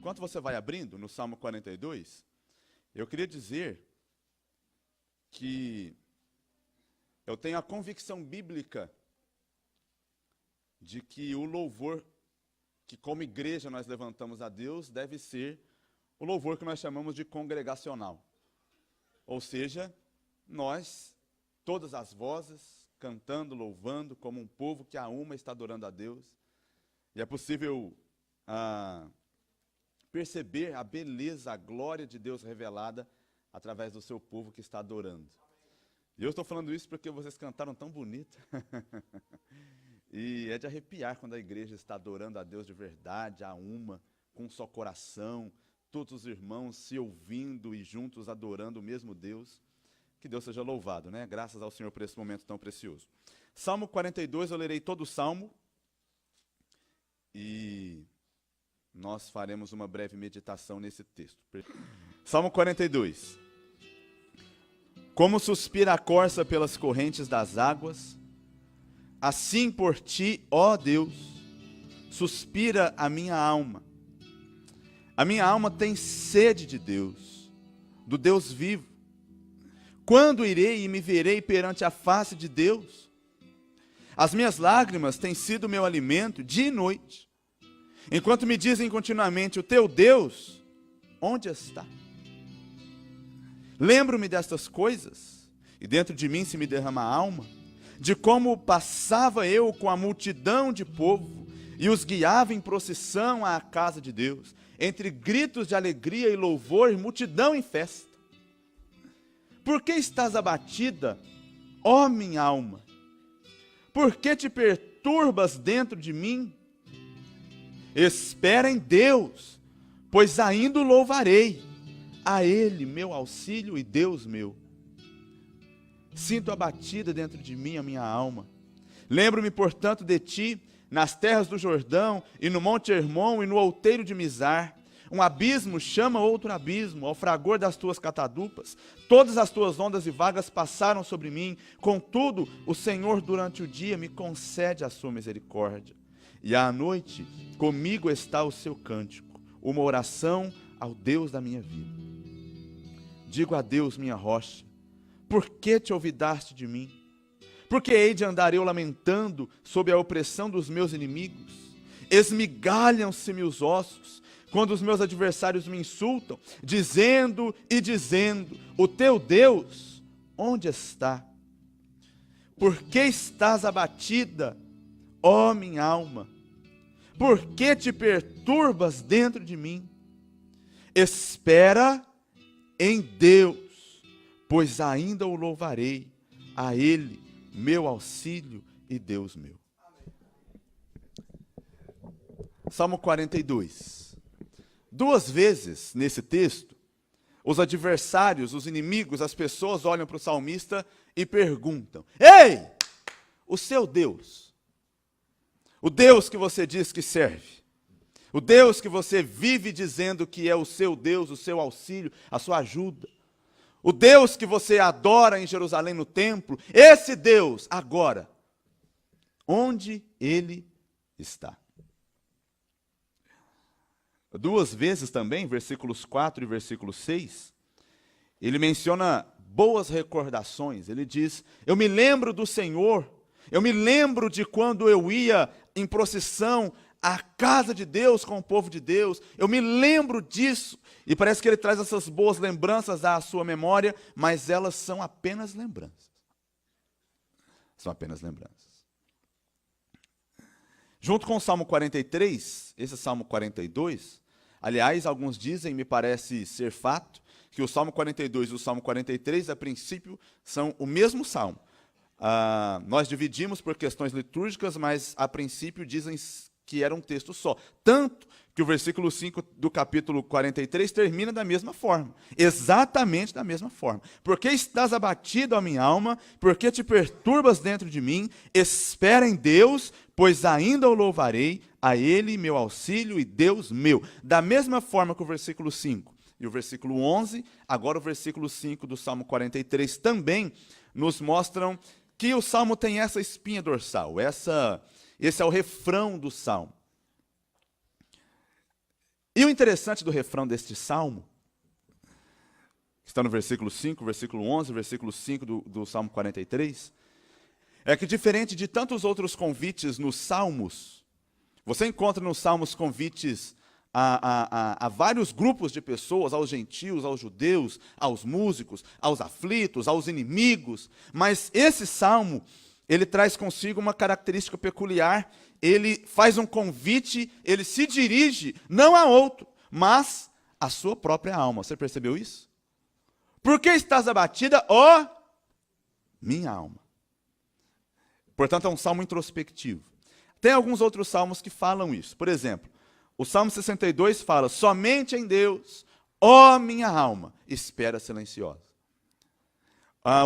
enquanto você vai abrindo no Salmo 42, eu queria dizer que eu tenho a convicção bíblica de que o louvor que como igreja nós levantamos a Deus deve ser o louvor que nós chamamos de congregacional. Ou seja, nós, todas as vozes, cantando, louvando, como um povo que a uma está adorando a Deus. E é possível perceber a beleza, a glória de Deus revelada através do seu povo que está adorando. E eu estou falando isso porque vocês cantaram tão bonito. E é de arrepiar quando a igreja está adorando a Deus de verdade, a uma, com um só coração, todos os irmãos se ouvindo e juntos adorando o mesmo Deus. Que Deus seja louvado, né? Graças ao Senhor por esse momento tão precioso. Salmo 42, eu lerei todo o Salmo. E nós faremos uma breve meditação nesse texto. Salmo 42. Como suspira a corça pelas correntes das águas, assim por ti, ó Deus, suspira a minha alma. A minha alma tem sede de Deus, do Deus vivo. Quando irei e me verei perante a face de Deus? As minhas lágrimas têm sido meu alimento dia e noite, enquanto me dizem continuamente, o teu Deus, onde está? Lembro-me destas coisas, e dentro de mim se me derrama a alma, de como passava eu com a multidão de povo, e os guiava em procissão à casa de Deus, entre gritos de alegria e louvor, multidão em festa. Por que estás abatida, ó minha alma? Por que te perturbas dentro de mim? Espera em Deus, pois ainda o louvarei, a Ele meu auxílio e Deus meu. Sinto abatida dentro de mim a minha alma. Lembro-me, portanto, de ti, nas terras do Jordão, e no monte Hermon, e no outeiro de Mizar. Um abismo chama outro abismo, ao fragor das tuas catadupas. Todas as tuas ondas e vagas passaram sobre mim. Contudo, o Senhor durante o dia me concede a sua misericórdia. E à noite, comigo está o seu cântico, uma oração ao Deus da minha vida. Digo a Deus, minha rocha, por que te olvidaste de mim? Por que hei de andar eu lamentando sob a opressão dos meus inimigos? Esmigalham-se-me os ossos, quando os meus adversários me insultam, dizendo e dizendo, o teu Deus, onde está? Por que estás abatida, ó minha alma? Por que te perturbas dentro de mim? Espera em Deus, pois ainda o louvarei, a Ele, meu auxílio e Deus meu. Salmo 42. Duas vezes nesse texto, os adversários, os inimigos, as pessoas olham para o salmista e perguntam, ei, o seu Deus, o Deus que você diz que serve, o Deus que você vive dizendo que é o seu Deus, o seu auxílio, a sua ajuda, o Deus que você adora em Jerusalém no templo, esse Deus, agora, onde Ele está? Duas vezes também, versículos 4 e versículo 6, ele menciona boas recordações. Ele diz, eu me lembro do Senhor, eu me lembro de quando eu ia em procissão à casa de Deus com o povo de Deus, eu me lembro disso. E parece que ele traz essas boas lembranças à sua memória, mas elas são apenas lembranças. São apenas lembranças. Junto com o Salmo 43, esse Salmo 42, aliás, alguns dizem, me parece ser fato, que o Salmo 42 e o Salmo 43, a princípio, são o mesmo Salmo. Nós dividimos por questões litúrgicas, mas a princípio dizem que era um texto só. Tanto que o versículo 5 do capítulo 43 termina da mesma forma. Exatamente da mesma forma. Por que estás abatido, ó minha alma? Por que te perturbas dentro de mim? Espera em Deus, pois ainda o louvarei, a Ele meu auxílio e Deus meu. Da mesma forma que o versículo 5 e o versículo 11, agora o versículo 5 do Salmo 43 também nos mostram que o Salmo tem essa espinha dorsal, esse é o refrão do Salmo. E o interessante do refrão deste salmo, que está no versículo 5, versículo 11, versículo 5 do Salmo 43, é que diferente de tantos outros convites nos salmos, você encontra nos salmos convites a vários grupos de pessoas, aos gentios, aos judeus, aos músicos, aos aflitos, aos inimigos, mas esse salmo, ele traz consigo uma característica peculiar. Ele faz um convite, ele se dirige não a outro, mas à sua própria alma. Você percebeu isso? Por que estás abatida, ó minha alma? Portanto, é um salmo introspectivo. Tem alguns outros salmos que falam isso. Por exemplo, o Salmo 62 fala: somente em Deus, ó minha alma, espera silenciosa.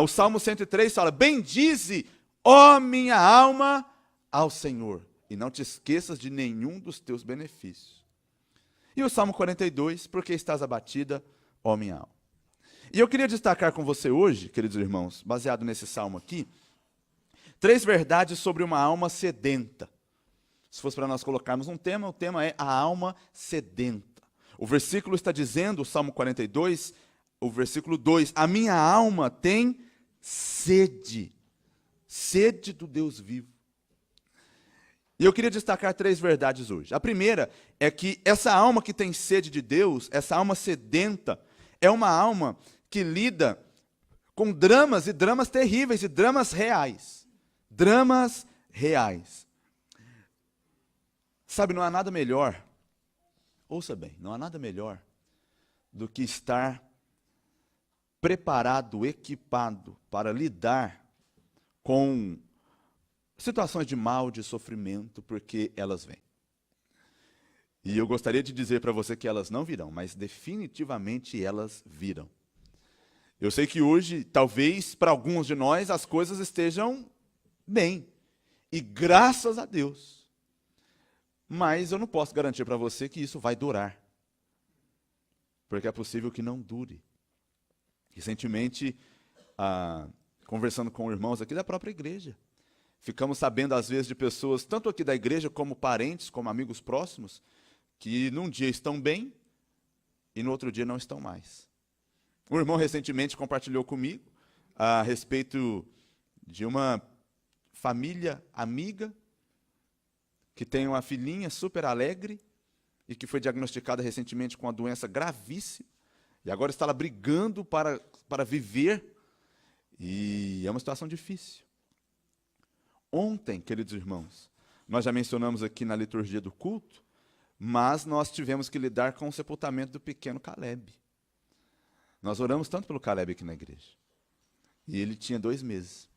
O Salmo 103 fala: bendize, ó minha alma, ao Senhor, e não te esqueças de nenhum dos teus benefícios. E o Salmo 42, porque estás abatida, ó minha alma. E eu queria destacar com você hoje, queridos irmãos, baseado nesse salmo aqui, 3 verdades sobre uma alma sedenta. Se fosse para nós colocarmos um tema, o tema é a alma sedenta. O versículo está dizendo, o Salmo 42, o versículo 2, a minha alma tem sede, sede do Deus vivo. E eu queria destacar 3 verdades hoje. A primeira é que essa alma que tem sede de Deus, essa alma sedenta, é uma alma que lida com dramas, e dramas terríveis, e dramas reais. Dramas reais. Sabe, não há nada melhor, ouça bem, não há nada melhor do que estar preparado, equipado para lidar com situações de mal, de sofrimento, porque elas vêm. E eu gostaria de dizer para você que elas não virão, mas definitivamente elas virão. Eu sei que hoje, talvez, para alguns de nós, as coisas estejam bem, e graças a Deus. Mas eu não posso garantir para você que isso vai durar, porque é possível que não dure. Recentemente, conversando com irmãos aqui da própria igreja, ficamos sabendo às vezes de pessoas, tanto aqui da igreja como parentes, como amigos próximos, que num dia estão bem e no outro dia não estão mais. Um irmão recentemente compartilhou comigo a respeito de uma família amiga que tem uma filhinha super alegre e que foi diagnosticada recentemente com uma doença gravíssima e agora está lá brigando para viver, e é uma situação difícil. Ontem, queridos irmãos, nós já mencionamos aqui na liturgia do culto, mas nós tivemos que lidar com o sepultamento do pequeno Caleb. Nós oramos tanto pelo Caleb aqui na igreja. E ele tinha 2 meses.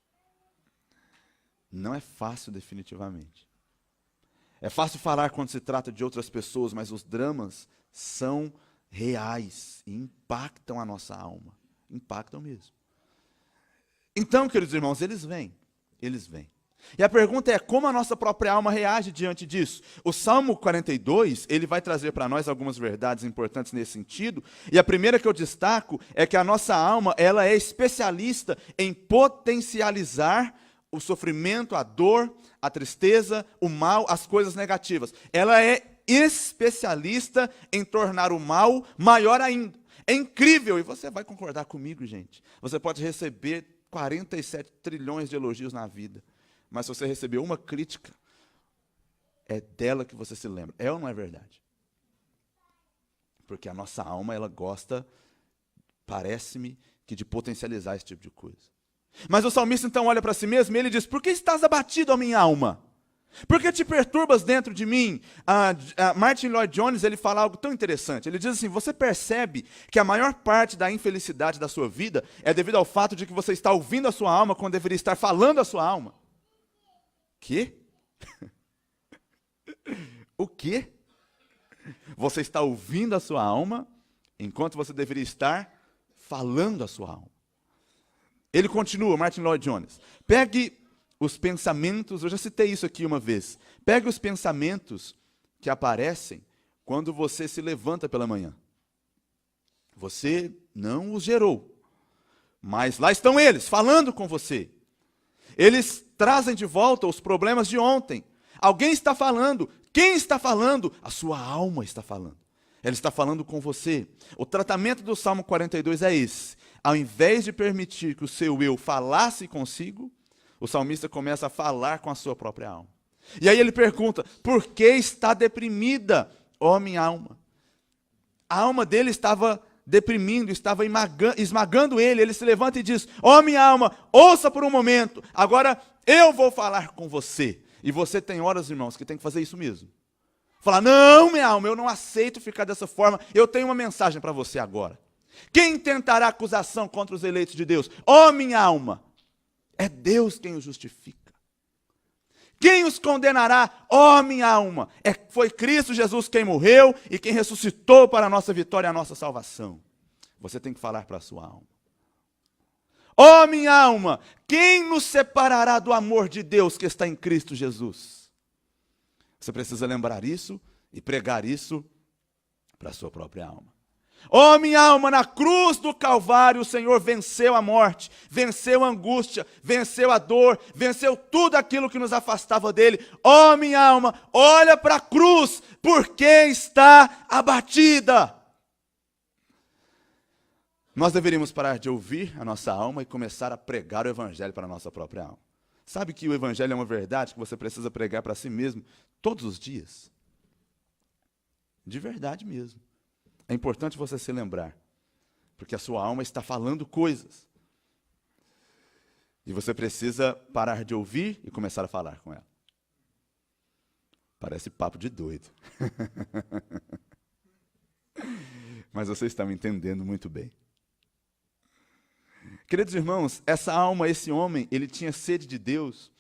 Não é fácil, definitivamente. É fácil falar quando se trata de outras pessoas, mas os dramas são reais e impactam a nossa alma. Impactam mesmo. Então, queridos irmãos, eles vêm. Eles vêm. E a pergunta é, como a nossa própria alma reage diante disso? O Salmo 42, ele vai trazer para nós algumas verdades importantes nesse sentido, e a primeira que eu destaco é que a nossa alma, ela é especialista em potencializar o sofrimento, a dor, a tristeza, o mal, as coisas negativas. Ela é especialista em tornar o mal maior ainda. É incrível, e você vai concordar comigo, gente. Você pode receber 47 trilhões de elogios na vida, mas se você recebeu uma crítica, é dela que você se lembra. É ou não é verdade? Porque a nossa alma, ela gosta, parece-me, que de potencializar esse tipo de coisa. Mas o salmista então olha para si mesmo e ele diz, por que estás abatido, ó minha alma? Por que te perturbas dentro de mim? Martin Lloyd Jones, ele fala algo tão interessante. Ele diz assim, você percebe que a maior parte da infelicidade da sua vida é devido ao fato de que você está ouvindo a sua alma quando deveria estar falando a sua alma. Quê? O quê? Você está ouvindo a sua alma enquanto você deveria estar falando a sua alma. Ele continua, Martin Lloyd Jones. Pegue os pensamentos, eu já citei isso aqui uma vez. Pegue os pensamentos que aparecem quando você se levanta pela manhã. Você não os gerou, mas lá estão eles, falando com você. Eles trazem de volta os problemas de ontem. Alguém está falando. Quem está falando? A sua alma está falando. Ele está falando com você. O tratamento do Salmo 42 é esse. Ao invés de permitir que o seu eu falasse consigo, o salmista começa a falar com a sua própria alma. E aí ele pergunta, por que está deprimida, ó minha alma? A alma dele estava deprimindo, estava esmagando ele. Ele se levanta e diz, ó minha alma, ouça por um momento, agora eu vou falar com você. E você tem horas, irmãos, que tem que fazer isso mesmo. Falar, não, minha alma, eu não aceito ficar dessa forma, eu tenho uma mensagem para você agora. Quem tentará acusação contra os eleitos de Deus? Ó minha alma, é Deus quem os justifica. Quem os condenará? Ó minha alma, foi Cristo Jesus quem morreu e quem ressuscitou para a nossa vitória e a nossa salvação. Você tem que falar para a sua alma. Ó minha alma, quem nos separará do amor de Deus que está em Cristo Jesus? Você precisa lembrar isso e pregar isso para a sua própria alma. Ó minha alma, na cruz do Calvário o Senhor venceu a morte, venceu a angústia, venceu a dor, venceu tudo aquilo que nos afastava dele. Ó minha alma, olha para a cruz, porque está abatida. Nós deveríamos parar de ouvir a nossa alma e começar a pregar o Evangelho para a nossa própria alma. Sabe que o Evangelho é uma verdade que você precisa pregar para si mesmo todos os dias? De verdade mesmo. É importante você se lembrar, porque a sua alma está falando coisas. E você precisa parar de ouvir e começar a falar com ela. Parece papo de doido. Mas você está me entendendo muito bem. Queridos irmãos, essa alma, esse homem, ele tinha sede de Deus.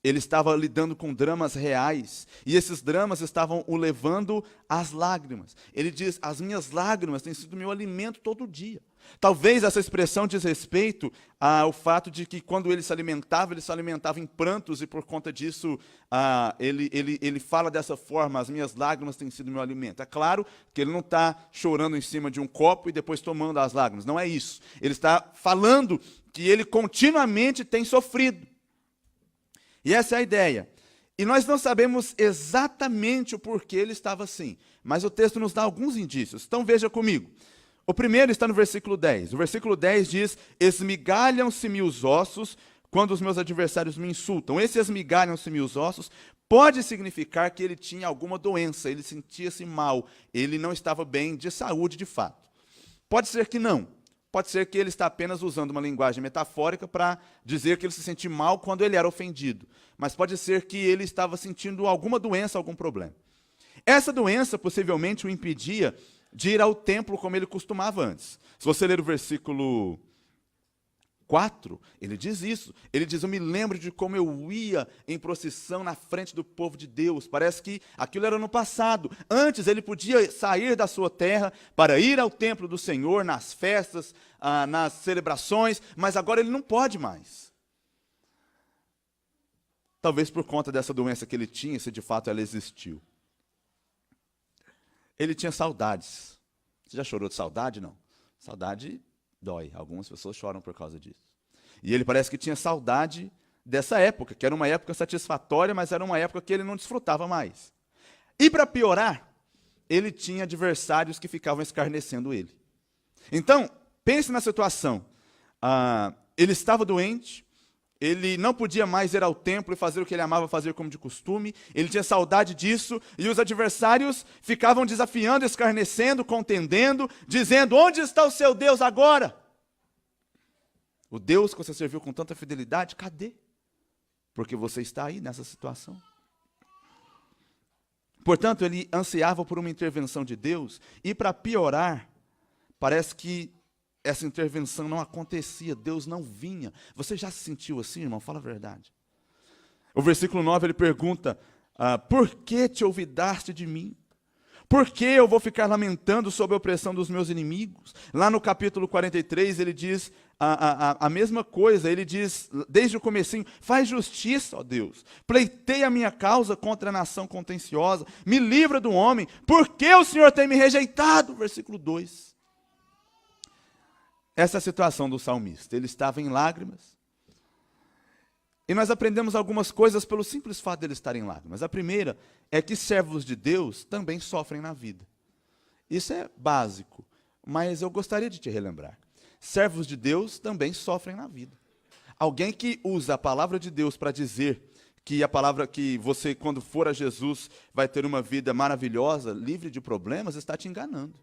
Ele estava lidando com dramas reais, e esses dramas estavam o levando às lágrimas. Ele diz, as minhas lágrimas têm sido meu alimento todo dia. Talvez essa expressão diz respeito ao fato de que quando ele se alimentava em prantos, e por conta disso ele fala dessa forma, as minhas lágrimas têm sido meu alimento. É claro que ele não está chorando em cima de um copo e depois tomando as lágrimas, não é isso. Ele está falando que ele continuamente tem sofrido. E essa é a ideia. E nós não sabemos exatamente o porquê ele estava assim, mas o texto nos dá alguns indícios. Então veja comigo. O primeiro está no versículo 10. O versículo 10 diz, esmigalham-se-me os ossos quando os meus adversários me insultam. Esse esmigalham-se-me os ossos pode significar que ele tinha alguma doença, ele sentia-se mal, ele não estava bem de saúde de fato. Pode ser que não. Pode ser que ele está apenas usando uma linguagem metafórica para dizer que ele se sente mal quando ele era ofendido. Mas pode ser que ele estava sentindo alguma doença, algum problema. Essa doença possivelmente o impedia de ir ao templo como ele costumava antes. Se você ler o versículo 4, ele diz isso. Ele diz, eu me lembro de como eu ia em procissão na frente do povo de Deus. Parece que aquilo era no passado. Antes ele podia sair da sua terra para ir ao templo do Senhor, nas festas, nas celebrações, mas agora ele não pode mais. Talvez por conta dessa doença que ele tinha, se de fato ela existiu. Ele tinha saudades. Você já chorou de saudade? Não. Saudade dói. Algumas pessoas choram por causa disso. E ele parece que tinha saudade dessa época, que era uma época satisfatória, mas era uma época que ele não desfrutava mais. E para piorar, ele tinha adversários que ficavam escarnecendo ele. Então, pense na situação. Ele estava doente, ele não podia mais ir ao templo e fazer o que ele amava fazer como de costume, ele tinha saudade disso, e os adversários ficavam desafiando, escarnecendo, contendendo, dizendo, onde está o seu Deus agora? O Deus que você serviu com tanta fidelidade, cadê? Porque você está aí nessa situação. Portanto, ele ansiava por uma intervenção de Deus, e para piorar, parece que essa intervenção não acontecia, Deus não vinha. Você já se sentiu assim, irmão? Fala a verdade. O versículo 9, ele pergunta, por que te olvidaste de mim? Por que eu vou ficar lamentando sob a opressão dos meus inimigos? Lá no capítulo 43, ele diz a mesma coisa, ele diz, desde o comecinho, faz justiça, ó Deus, pleiteia a minha causa contra a nação contenciosa, me livra do homem, por que o Senhor tem me rejeitado? Versículo 2. Essa é a situação do salmista. Ele estava em lágrimas. E nós aprendemos algumas coisas pelo simples fato de ele estar em lágrimas. A primeira é que servos de Deus também sofrem na vida. Isso é básico, mas eu gostaria de te relembrar. Servos de Deus também sofrem na vida. Alguém que usa a palavra de Deus para dizer que a palavra que você, quando for a Jesus, vai ter uma vida maravilhosa, livre de problemas, está te enganando.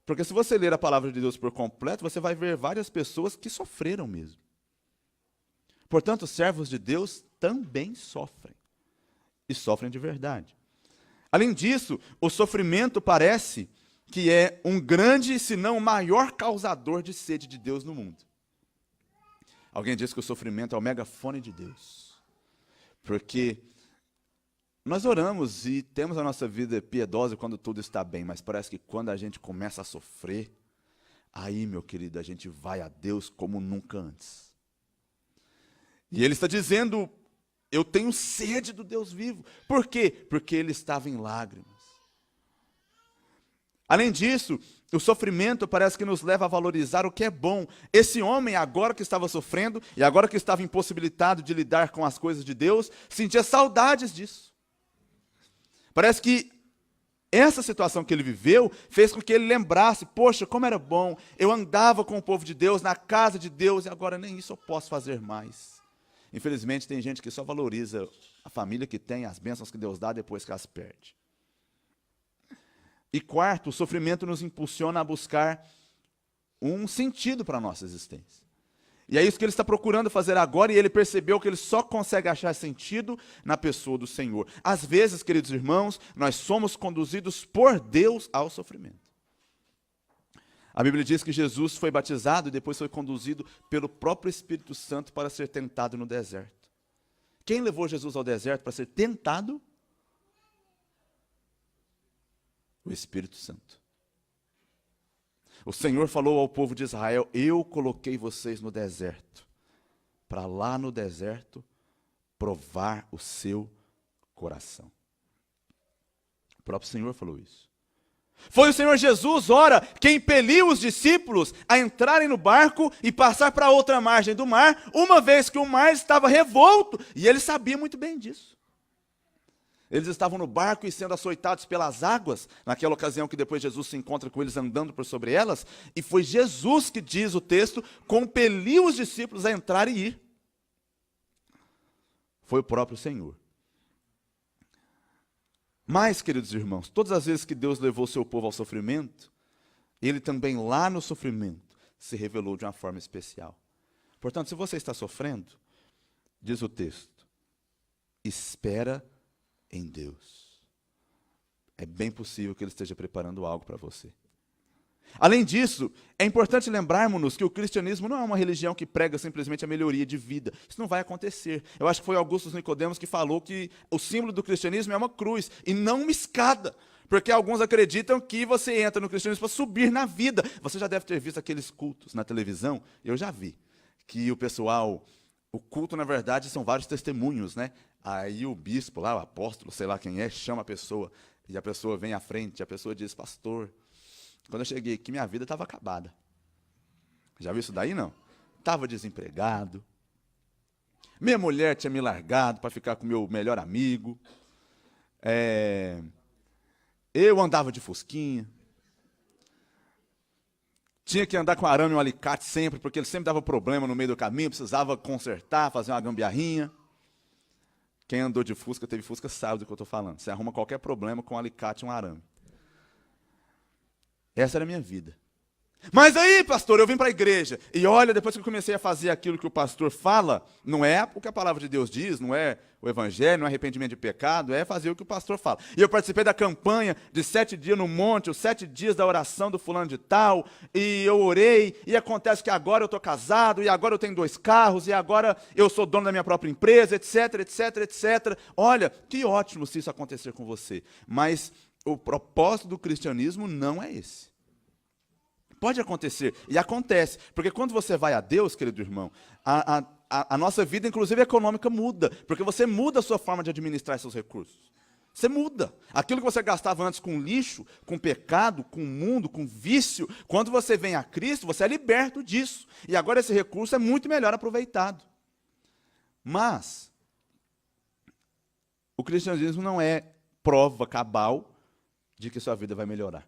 Porque se você ler a palavra de Deus por completo, você vai ver várias pessoas que sofreram mesmo. Portanto, servos de Deus também sofrem. E sofrem de verdade. Além disso, o sofrimento parece que é um grande, se não o maior causador de sede de Deus no mundo. Alguém diz que o sofrimento é o megafone de Deus. Porque nós oramos e temos a nossa vida piedosa quando tudo está bem, mas parece que quando a gente começa a sofrer, aí, meu querido, a gente vai a Deus como nunca antes. E ele está dizendo, eu tenho sede do Deus vivo. Por quê? Porque ele estava em lágrimas. Além disso, o sofrimento parece que nos leva a valorizar o que é bom. Esse homem, agora que estava sofrendo, e agora que estava impossibilitado de lidar com as coisas de Deus, sentia saudades disso. Parece que essa situação que ele viveu fez com que ele lembrasse, poxa, como era bom, eu andava com o povo de Deus, na casa de Deus, e agora nem isso eu posso fazer mais. Infelizmente, tem gente que só valoriza a família que tem, as bênçãos que Deus dá depois que as perde. E quarto, o sofrimento nos impulsiona a buscar um sentido para a nossa existência. E é isso que ele está procurando fazer agora, e ele percebeu que ele só consegue achar sentido na pessoa do Senhor. Às vezes, queridos irmãos, nós somos conduzidos por Deus ao sofrimento. A Bíblia diz que Jesus foi batizado e depois foi conduzido pelo próprio Espírito Santo para ser tentado no deserto. Quem levou Jesus ao deserto para ser tentado? O Espírito Santo. O Senhor falou ao povo de Israel, eu coloquei vocês no deserto, para lá no deserto provar o seu coração. O próprio Senhor falou isso. Foi o Senhor Jesus, ora, quem impeliu os discípulos a entrarem no barco e passar para outra margem do mar, uma vez que o mar estava revolto, e ele sabia muito bem disso. Eles estavam no barco e sendo açoitados pelas águas, naquela ocasião que depois Jesus se encontra com eles andando por sobre elas, e foi Jesus que, diz o texto, compeliu os discípulos a entrar e ir. Foi o próprio Senhor. Mas, queridos irmãos, todas as vezes que Deus levou o seu povo ao sofrimento, ele também lá no sofrimento se revelou de uma forma especial. Portanto, se você está sofrendo, diz o texto, espera em Deus. É bem possível que ele esteja preparando algo para você. Além disso, é importante lembrarmos-nos que o cristianismo não é uma religião que prega simplesmente a melhoria de vida. Isso não vai acontecer. Eu acho que foi Augusto Nicodemos que falou que o símbolo do cristianismo é uma cruz e não uma escada. Porque alguns acreditam que você entra no cristianismo para subir na vida. Você já deve ter visto aqueles cultos na televisão. Eu já vi. Que o pessoal... O culto, na verdade, são vários testemunhos, né? Aí o bispo lá, o apóstolo, sei lá quem é, chama a pessoa. E a pessoa vem à frente, a pessoa diz, pastor, quando eu cheguei aqui, minha vida estava acabada. Já viu isso daí, não? Estava desempregado. Minha mulher tinha me largado para ficar com meu melhor amigo. Eu andava de fusquinha. Tinha que andar com arame e um alicate sempre, porque ele sempre dava problema no meio do caminho, precisava consertar, fazer uma gambiarrinha. Quem andou de Fusca, teve Fusca, sabe do que eu estou falando. Você arruma qualquer problema com um alicate e um arame. Essa era a minha vida. Mas aí, pastor, eu vim para a igreja. E olha, depois que eu comecei a fazer aquilo que o pastor fala, não é o que a palavra de Deus diz, não é o evangelho, não é arrependimento de pecado, é fazer o que o pastor fala. E eu participei da campanha de 7 dias no monte, os 7 dias da oração do fulano de tal, e eu orei, e acontece que agora eu estou casado, e agora eu tenho 2 carros, e agora eu sou dono da minha própria empresa, etc, etc, etc. Olha, que ótimo se isso acontecer com você. Mas o propósito do cristianismo não é esse. Pode acontecer, e acontece, porque quando você vai a Deus, querido irmão, a nossa vida, inclusive econômica, muda, porque você muda a sua forma de administrar seus recursos. Você muda. Aquilo que você gastava antes com lixo, com pecado, com mundo, com vício, quando você vem a Cristo, você é liberto disso. E agora esse recurso é muito melhor aproveitado. Mas, o cristianismo não é prova cabal de que sua vida vai melhorar.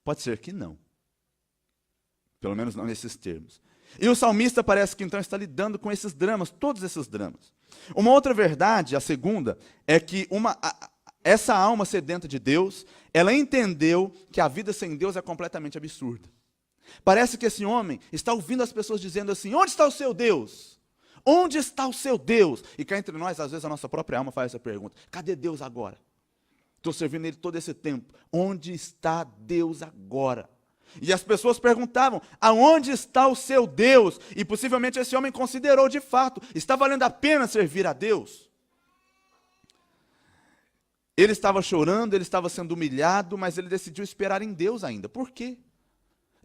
Pode ser que não. Pelo menos não nesses termos. E o salmista parece que então está lidando com esses dramas, todos esses dramas. Uma outra verdade, a segunda, é que essa alma sedenta de Deus, ela entendeu que a vida sem Deus é completamente absurda. Parece que esse homem está ouvindo as pessoas dizendo assim: onde está o seu Deus? Onde está o seu Deus? E cá entre nós, às vezes a nossa própria alma faz essa pergunta: cadê Deus agora? Estou servindo Ele todo esse tempo. Onde está Deus agora? E as pessoas perguntavam: aonde está o seu Deus? E possivelmente esse homem considerou de fato: está valendo a pena servir a Deus? Ele estava chorando, ele estava sendo humilhado, mas ele decidiu esperar em Deus ainda. Por quê?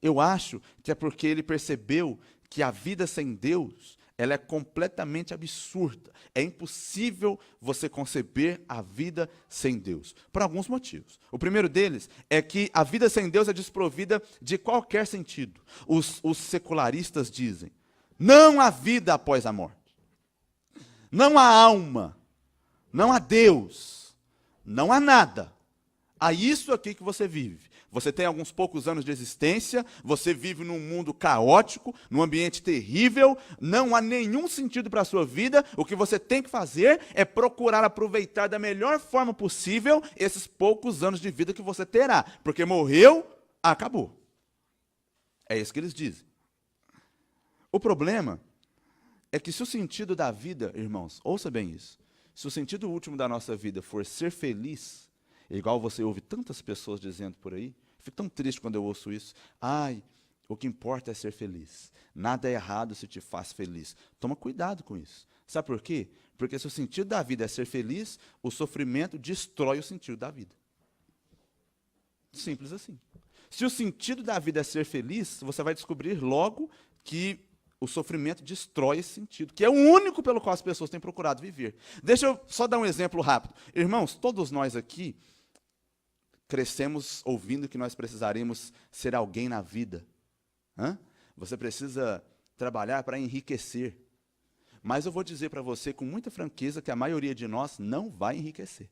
Eu acho que é porque ele percebeu que a vida sem Deus, ela é completamente absurda. É impossível você conceber a vida sem Deus, por alguns motivos. O primeiro deles é que a vida sem Deus é desprovida de qualquer sentido. Os secularistas dizem: não há vida após a morte, não há alma, não há Deus, não há nada. Há isso aqui que você vive. Você tem alguns poucos anos de existência, você vive num mundo caótico, num ambiente terrível, não há nenhum sentido para a sua vida. O que você tem que fazer é procurar aproveitar da melhor forma possível esses poucos anos de vida que você terá, porque morreu, acabou. É isso que eles dizem. O problema é que se o sentido da vida, irmãos, ouça bem isso, se o sentido último da nossa vida for ser feliz, igual você ouve tantas pessoas dizendo por aí, fico tão triste quando eu ouço isso. Ai, o que importa é ser feliz. Nada é errado se te faz feliz. Toma cuidado com isso. Sabe por quê? Porque se o sentido da vida é ser feliz, o sofrimento destrói o sentido da vida. Simples assim. Se o sentido da vida é ser feliz, você vai descobrir logo que o sofrimento destrói esse sentido, que é o único pelo qual as pessoas têm procurado viver. Deixa eu só dar um exemplo rápido. Irmãos, todos nós aqui crescemos ouvindo que nós precisaremos ser alguém na vida. Você precisa trabalhar para enriquecer. Mas eu vou dizer para você com muita franqueza que a maioria de nós não vai enriquecer.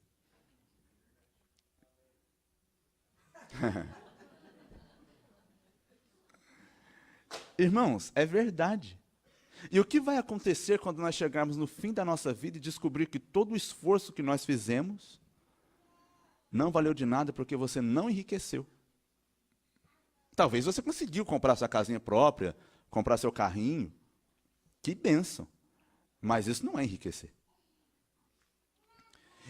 Irmãos, é verdade. E o que vai acontecer quando nós chegarmos no fim da nossa vida e descobrir que todo o esforço que nós fizemos não valeu de nada porque você não enriqueceu? Talvez você conseguiu comprar sua casinha própria, comprar seu carrinho. Que bênção. Mas isso não é enriquecer.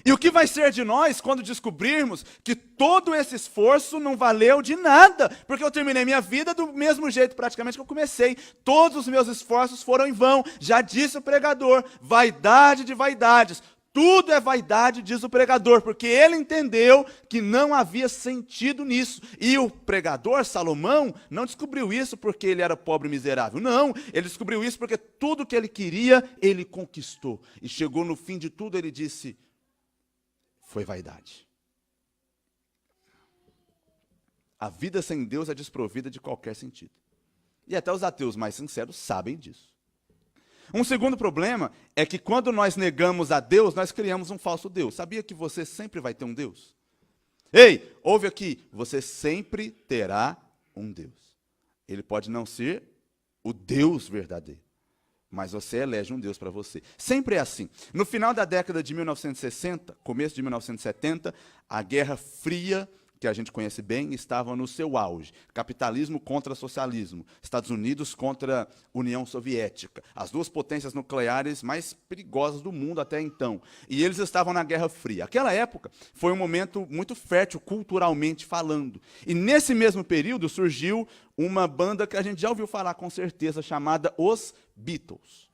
E o que vai ser de nós quando descobrirmos que todo esse esforço não valeu de nada? Porque eu terminei minha vida do mesmo jeito praticamente que eu comecei. Todos os meus esforços foram em vão. Já disse o pregador, vaidade de vaidades. Tudo é vaidade, diz o pregador, porque ele entendeu que não havia sentido nisso. E o pregador, Salomão, não descobriu isso porque ele era pobre e miserável. Não, ele descobriu isso porque tudo que ele queria, ele conquistou. E chegou no fim de tudo, ele disse: foi vaidade. A vida sem Deus é desprovida de qualquer sentido. E até os ateus mais sinceros sabem disso. Um segundo problema é que quando nós negamos a Deus, nós criamos um falso Deus. Sabia que você sempre vai ter um Deus? Ei, ouve aqui, você sempre terá um Deus. Ele pode não ser o Deus verdadeiro, mas você elege um Deus para você. Sempre é assim. No final da década de 1960, começo de 1970, a Guerra Fria, que a gente conhece bem, estava no seu auge. Capitalismo contra socialismo. Estados Unidos contra União Soviética. As duas potências nucleares mais perigosas do mundo até então. E eles estavam na Guerra Fria. Aquela época foi um momento muito fértil, culturalmente falando. E nesse mesmo período surgiu uma banda que a gente já ouviu falar com certeza, chamada Os Beatles.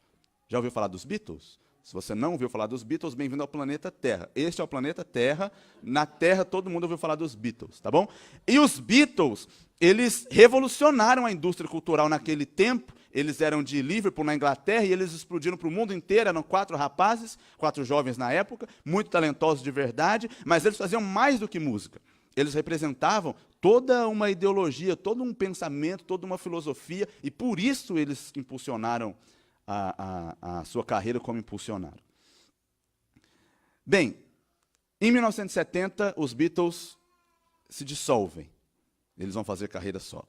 Já ouviu falar dos Beatles? Se você não ouviu falar dos Beatles, bem-vindo ao planeta Terra. Este é o planeta Terra. Na Terra, todo mundo ouviu falar dos Beatles, tá bom? E os Beatles, eles revolucionaram a indústria cultural naquele tempo. Eles eram de Liverpool, na Inglaterra, e eles explodiram para o mundo inteiro. Eram 4 rapazes, 4 jovens na época, muito talentosos de verdade, mas eles faziam mais do que música. Eles representavam toda uma ideologia, todo um pensamento, toda uma filosofia, e por isso eles impulsionaram a sua carreira como impulsionaram. Bem, em 1970, os Beatles se dissolvem. Eles vão fazer carreira solo.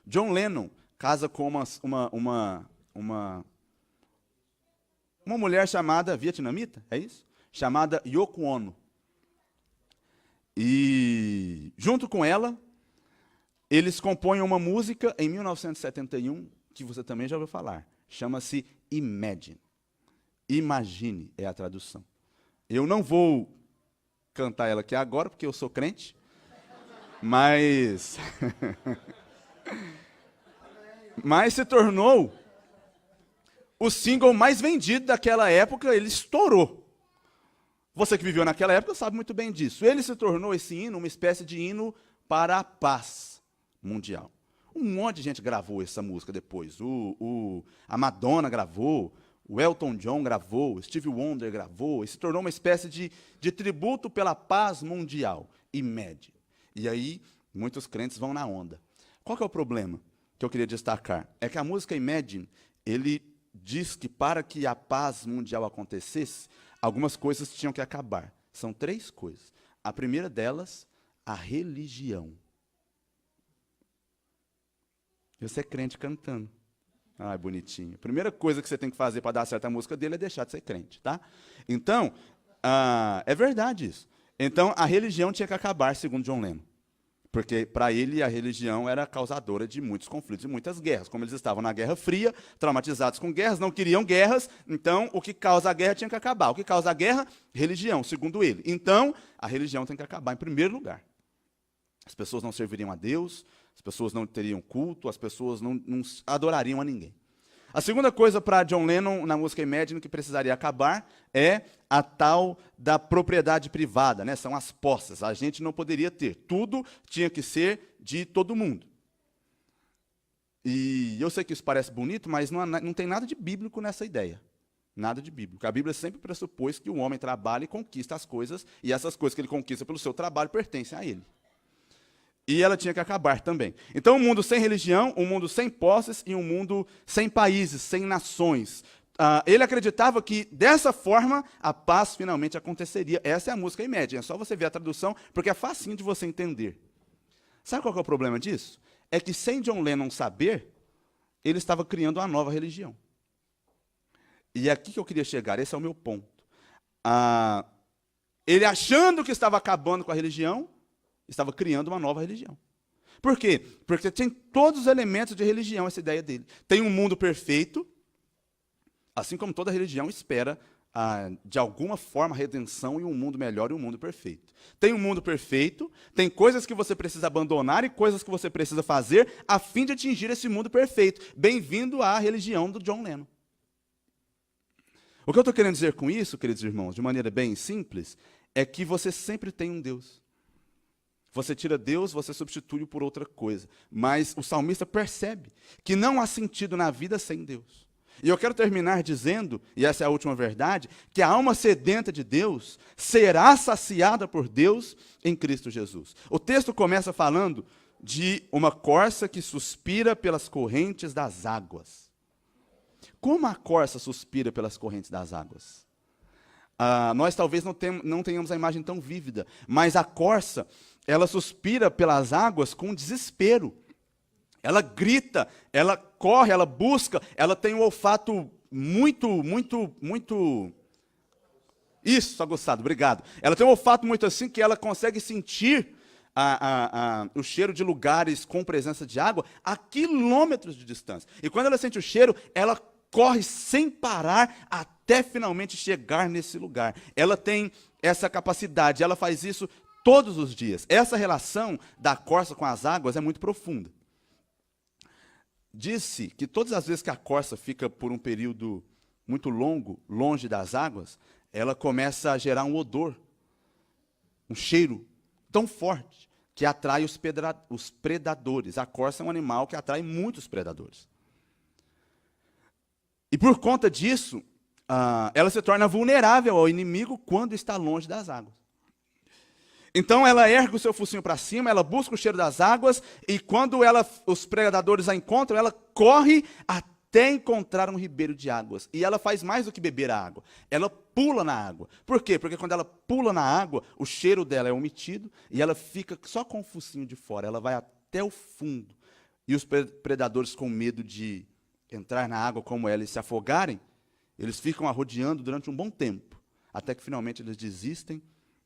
John Lennon casa com uma mulher chamada vietnamita, é isso? Chamada Yoko Ono. E junto com ela, eles compõem uma música em 1971, que você também já ouviu falar. Chama-se Imagine. Imagine é a tradução. Eu não vou cantar ela aqui agora, porque eu sou crente, mas se tornou o single mais vendido daquela época, ele estourou. Você que viveu naquela época sabe muito bem disso. Ele se tornou esse hino, uma espécie de hino para a paz mundial. Um monte de gente gravou essa música depois. A Madonna gravou, o Elton John gravou, Stevie Wonder gravou, e se tornou uma espécie de tributo pela paz mundial. Imagine. E aí, muitos crentes vão na onda. Qual que é o problema que eu queria destacar? É que a música Imagine, ele diz que para que a paz mundial acontecesse, algumas coisas tinham que acabar. São 3 coisas. A primeira delas, a religião. Você é crente cantando. Ai, bonitinho. A primeira coisa que você tem que fazer para dar certo a música dele é deixar de ser crente, tá? Então, é verdade isso. Então, a religião tinha que acabar, segundo John Lennon. Porque, para ele, a religião era causadora de muitos conflitos e muitas guerras. Como eles estavam na Guerra Fria, traumatizados com guerras, não queriam guerras, então o que causa a guerra tinha que acabar. O que causa a guerra? Religião, segundo ele. Então, a religião tem que acabar em primeiro lugar. As pessoas não serviriam a Deus, as pessoas não teriam culto, as pessoas não adorariam a ninguém. A segunda coisa para John Lennon, na música Imagine, que precisaria acabar, é a tal da propriedade privada, né? São as posses. A gente não poderia ter. Tudo tinha que ser de todo mundo. E eu sei que isso parece bonito, mas não tem nada de bíblico nessa ideia. Nada de bíblico. A Bíblia sempre pressupôs que o homem trabalha e conquista as coisas, e essas coisas que ele conquista pelo seu trabalho pertencem a ele. E ela tinha que acabar também. Então, um mundo sem religião, um mundo sem posses e um mundo sem países, sem nações. Ele acreditava que, dessa forma, a paz finalmente aconteceria. Essa é a música Imagine. É só você ver a tradução, porque é facinho de você entender. Sabe qual que é o problema disso? É que, sem John Lennon saber, ele estava criando uma nova religião. E é aqui que eu queria chegar. Esse é o meu ponto. Ele achando que estava acabando com a religião, estava criando uma nova religião. Por quê? Porque tem todos os elementos de religião, essa ideia dele. Tem um mundo perfeito, assim como toda religião espera, de alguma forma, a redenção e um mundo melhor e um mundo perfeito. Tem um mundo perfeito, tem coisas que você precisa abandonar e coisas que você precisa fazer a fim de atingir esse mundo perfeito. Bem-vindo à religião do John Lennon. O que eu estou querendo dizer com isso, queridos irmãos, de maneira bem simples, é que você sempre tem um Deus. Você tira Deus, você substitui-o por outra coisa. Mas o salmista percebe que não há sentido na vida sem Deus. E eu quero terminar dizendo, e essa é a última verdade, que a alma sedenta de Deus será saciada por Deus em Cristo Jesus. O texto começa falando de uma corça que suspira pelas correntes das águas. Como a corça suspira pelas correntes das águas? Nós talvez não tenhamos a imagem tão vívida, mas a corça, ela suspira pelas águas com desespero. Ela grita, ela corre, ela busca, ela tem um olfato muito... Isso, aguçado, obrigado. Ela tem um olfato muito assim que ela consegue sentir o cheiro de lugares com presença de água a quilômetros de distância. E quando ela sente o cheiro, ela corre sem parar até finalmente chegar nesse lugar. Ela tem essa capacidade, ela faz isso todos os dias. Essa relação da corça com as águas é muito profunda. Diz-se que todas as vezes que a corça fica por um período muito longo, longe das águas, ela começa a gerar um odor, um cheiro tão forte que atrai os predadores. A corça é um animal que atrai muitos predadores. E por conta disso, ela se torna vulnerável ao inimigo quando está longe das águas. Então ela ergue o seu focinho para cima, ela busca o cheiro das águas, e quando os predadores a encontram, ela corre até encontrar um ribeiro de águas. E ela faz mais do que beber a água, ela pula na água. Por quê? Porque quando ela pula na água, o cheiro dela é omitido, e ela fica só com o focinho de fora. Ela vai até o fundo, e os predadores, com medo de entrar na água como ela e se afogarem, eles ficam a rodeando durante um bom tempo, até que finalmente eles desistem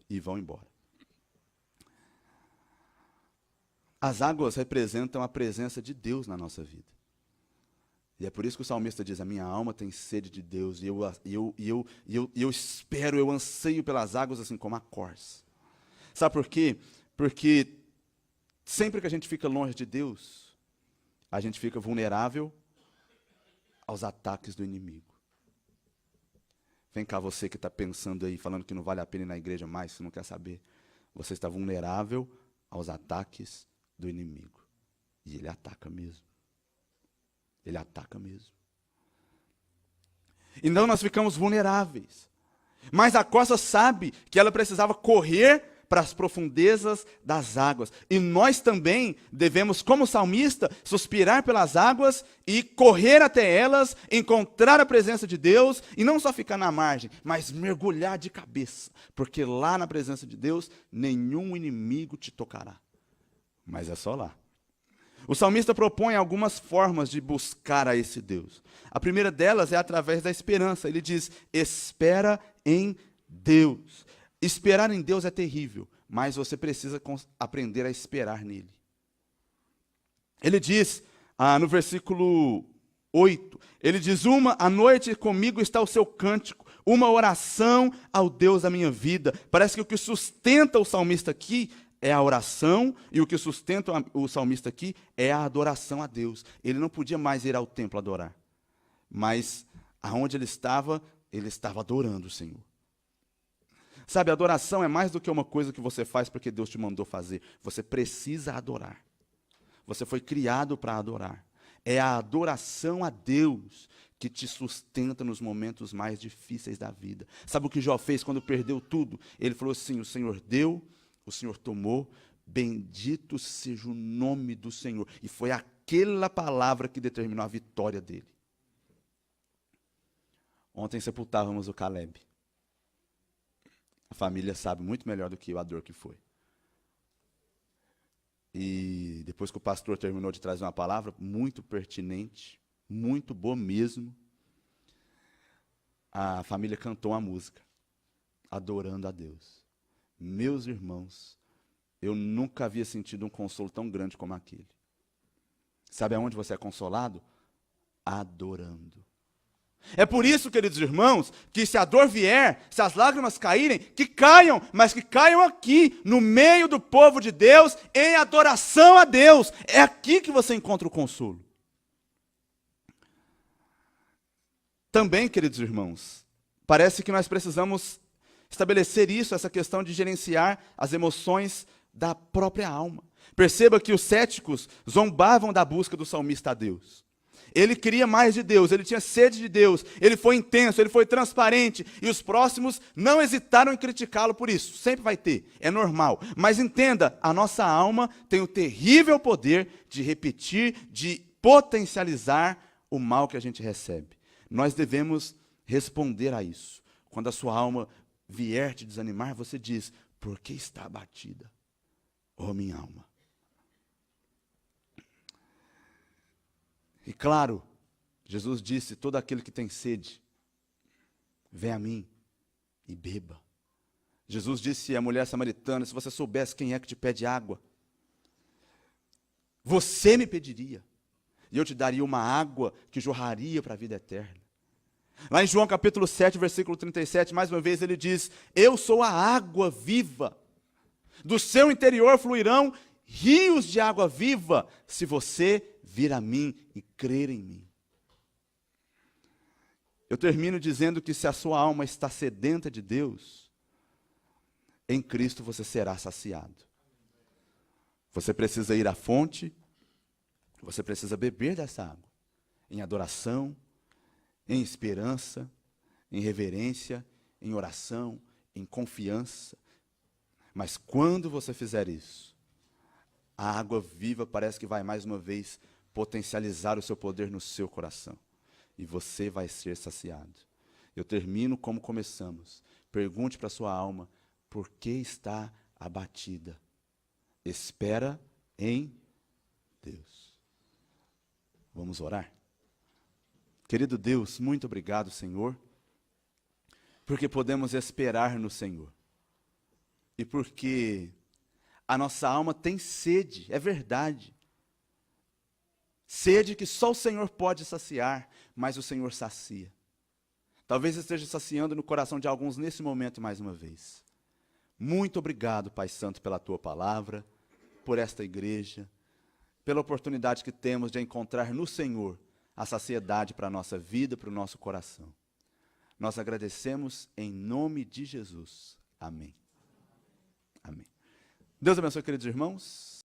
e vão embora. As águas representam a presença de Deus na nossa vida. E é por isso que o salmista diz: a minha alma tem sede de Deus, e eu espero, eu anseio pelas águas assim como a corça. Sabe por quê? Porque sempre que a gente fica longe de Deus, a gente fica vulnerável aos ataques do inimigo. Vem cá, você que está pensando aí, falando que não vale a pena ir na igreja mais, você não quer saber. Você está vulnerável aos ataques do inimigo. E ele ataca mesmo. Ele ataca mesmo. Então nós ficamos vulneráveis. Mas a corça sabe que ela precisava correr para as profundezas das águas. E nós também devemos, como salmista, suspirar pelas águas e correr até elas, encontrar a presença de Deus, e não só ficar na margem, mas mergulhar de cabeça. Porque lá na presença de Deus, nenhum inimigo te tocará. Mas é só lá. O salmista propõe algumas formas de buscar a esse Deus. A primeira delas é através da esperança. Ele diz: espera em Deus. Esperar em Deus é terrível, mas você precisa aprender a esperar nele. Ele diz, no versículo 8, ele diz: à noite comigo está o seu cântico, uma oração ao Deus da minha vida. Parece que o que sustenta o salmista aqui é a oração, e o que sustenta o salmista aqui é a adoração a Deus. Ele não podia mais ir ao templo adorar, mas aonde ele estava adorando o Senhor. Sabe, a adoração é mais do que uma coisa que você faz porque Deus te mandou fazer. Você precisa adorar. Você foi criado para adorar. É a adoração a Deus que te sustenta nos momentos mais difíceis da vida. Sabe o que Jó fez quando perdeu tudo? Ele falou assim: o Senhor deu, o Senhor tomou, bendito seja o nome do Senhor. E foi aquela palavra que determinou a vitória dele. Ontem sepultávamos o Caleb. A família sabe muito melhor do que eu a dor que foi. E depois que o pastor terminou de trazer uma palavra muito pertinente, muito boa mesmo, a família cantou uma música, adorando a Deus. Meus irmãos, eu nunca havia sentido um consolo tão grande como aquele. Sabe aonde você é consolado? Adorando. É por isso, queridos irmãos, que se a dor vier, se as lágrimas caírem, que caiam, mas que caiam aqui, no meio do povo de Deus, em adoração a Deus. É aqui que você encontra o consolo. Também, queridos irmãos, parece que nós precisamos estabelecer isso, essa questão de gerenciar as emoções da própria alma. Perceba que os céticos zombavam da busca do salmista a Deus. Ele queria mais de Deus, ele tinha sede de Deus, ele foi intenso, ele foi transparente, e os próximos não hesitaram em criticá-lo por isso. Sempre vai ter, é normal. Mas entenda, a nossa alma tem o terrível poder de repetir, de potencializar o mal que a gente recebe. Nós devemos responder a isso. Quando a sua alma vier te desanimar, você diz: por que está abatida, ó minha alma? E claro, Jesus disse: todo aquele que tem sede, vem a mim e beba. Jesus disse à mulher samaritana: se você soubesse quem é que te pede água, você me pediria, e eu te daria uma água que jorraria para a vida eterna. Lá em João capítulo 7, versículo 37, mais uma vez ele diz: eu sou a água viva, do seu interior fluirão rios de água viva, se você vir a mim e crer em mim. Eu termino dizendo que se a sua alma está sedenta de Deus, em Cristo você será saciado. Você precisa ir à fonte, você precisa beber dessa água, em adoração, em esperança, em reverência, em oração, em confiança. Mas quando você fizer isso, a água viva parece que vai mais uma vez potencializar o seu poder no seu coração. E você vai ser saciado. Eu termino como começamos. Pergunte para a sua alma: por que está abatida? Espera em Deus. Vamos orar? Querido Deus, muito obrigado, Senhor, porque podemos esperar no Senhor. E porque a nossa alma tem sede, é verdade. Sede que só o Senhor pode saciar, mas o Senhor sacia. Talvez esteja saciando no coração de alguns nesse momento mais uma vez. Muito obrigado, Pai Santo, pela Tua palavra, por esta igreja, pela oportunidade que temos de encontrar no Senhor a saciedade para a nossa vida, para o nosso coração. Nós agradecemos em nome de Jesus. Amém. Amém. Deus abençoe, queridos irmãos.